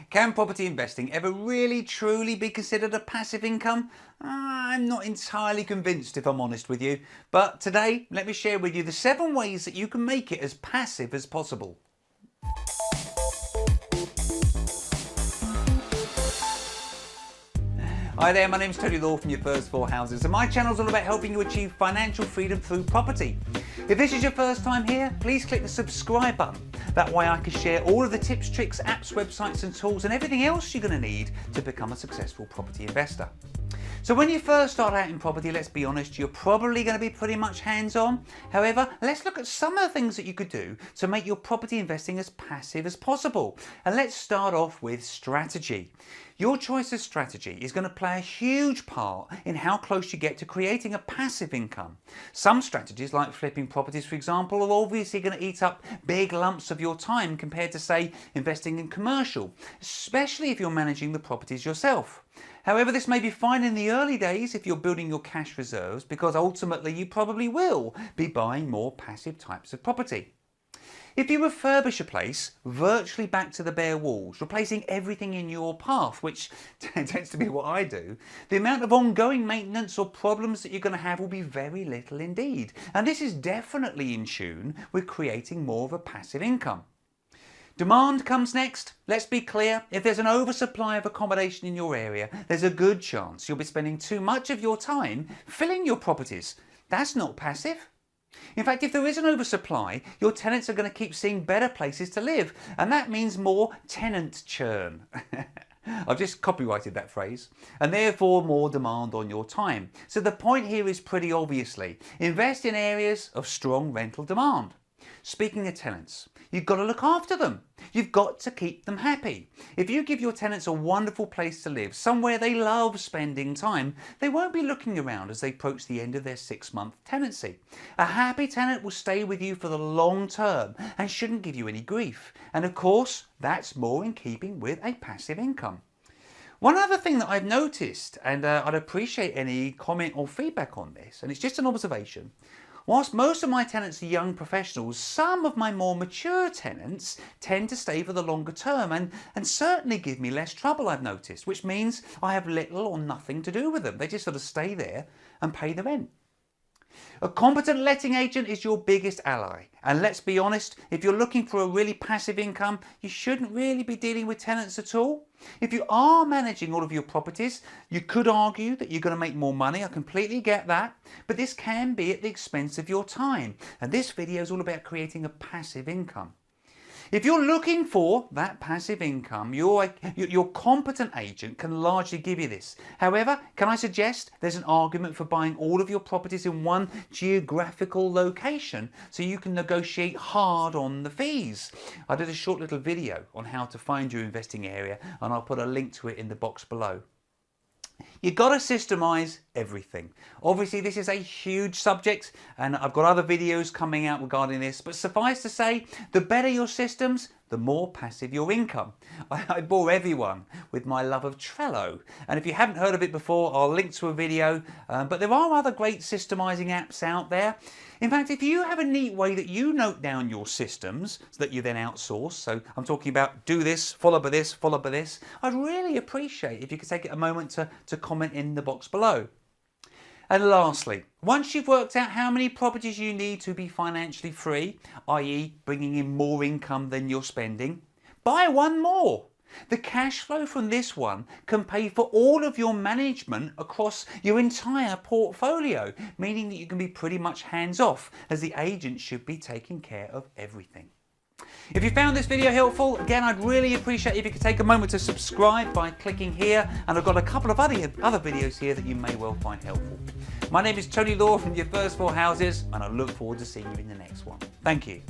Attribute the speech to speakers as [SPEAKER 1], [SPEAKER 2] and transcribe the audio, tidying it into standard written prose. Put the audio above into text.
[SPEAKER 1] Can property investing ever really truly be considered a passive income? I'm not entirely convinced, if I'm honest with you, but today let me share with you the 7 ways that you can make it as passive as possible. Hi there, my name's Tony Law from Your First 4 Houses, and my channel is all about helping you achieve financial freedom through property. If this is your first time here, please click the subscribe button. That way I can share all of the tips, tricks, apps, websites and tools and everything else you're going to need to become a successful property investor. So when you first start out in property, let's be honest, you're probably going to be pretty much hands-on. However, let's look at some of the things that you could do to make your property investing as passive as possible. And let's start off with strategy. Your choice of strategy is going to play a huge part in how close you get to creating a passive income. Some strategies, like flipping properties for example, are obviously going to eat up big lumps of your time compared to, say, investing in commercial, especially if you're managing the properties yourself. However, this may be fine in the early days if you're building your cash reserves, because ultimately you probably will be buying more passive types of property. If you refurbish a place virtually back to the bare walls, replacing everything in your path, which tends to be what I do, the amount of ongoing maintenance or problems that you're going to have will be very little indeed. And this is definitely in tune with creating more of a passive income. Demand comes next. Let's be clear, if there's an oversupply of accommodation in your area, there's a good chance you'll be spending too much of your time filling your properties. That's not passive. In fact, if there is an oversupply, your tenants are going to keep seeing better places to live, and that means more tenant churn. I've just copyrighted that phrase, and therefore more demand on your time. So the point here is pretty obviously, invest in areas of strong rental demand. Speaking of tenants, you've got to look after them. You've got to keep them happy. If you give your tenants a wonderful place to live, somewhere they love spending time, they won't be looking around as they approach the end of their 6-month tenancy. A happy tenant will stay with you for the long term and shouldn't give you any grief. And of course, that's more in keeping with a passive income. One other thing that I've noticed, and I'd appreciate any comment or feedback on this, and it's just an observation. Whilst most of my tenants are young professionals, some of my more mature tenants tend to stay for the longer term and certainly give me less trouble, I've noticed, which means I have little or nothing to do with them. They just sort of stay there and pay the rent. A competent letting agent is your biggest ally, and let's be honest, if you're looking for a really passive income, you shouldn't really be dealing with tenants at all. If you are managing all of your properties, you could argue that you're going to make more money. I completely get that, but this can be at the expense of your time, and this video is all about creating a passive income. If you're looking for that passive income, your competent agent can largely give you this. However, can I suggest there's an argument for buying all of your properties in one geographical location so you can negotiate hard on the fees. I did a short little video on how to find your investing area, and I'll put a link to it in the box below. You've got to systemize everything. Obviously this is a huge subject and I've got other videos coming out regarding this, but suffice to say, the better your systems, the more passive your income. I bore everyone with my love of Trello, and if you haven't heard of it before, I'll link to a video, but there are other great systemizing apps out there. In fact, if you have a neat way that you note down your systems that you then outsource, so I'm talking about do this, followed by this, followed by this, I'd really appreciate if you could take a moment to comment in the box below. And lastly, once you've worked out how many properties you need to be financially free, i.e. bringing in more income than you're spending, buy one more. The cash flow from this one can pay for all of your management across your entire portfolio, meaning that you can be pretty much hands-off, as the agent should be taking care of everything. If you found this video helpful, again, I'd really appreciate if you could take a moment to subscribe by clicking here, and I've got a couple of other videos here that you may well find helpful. My name is Tony Law from Your First 4 Houses, and I look forward to seeing you in the next one. Thank you.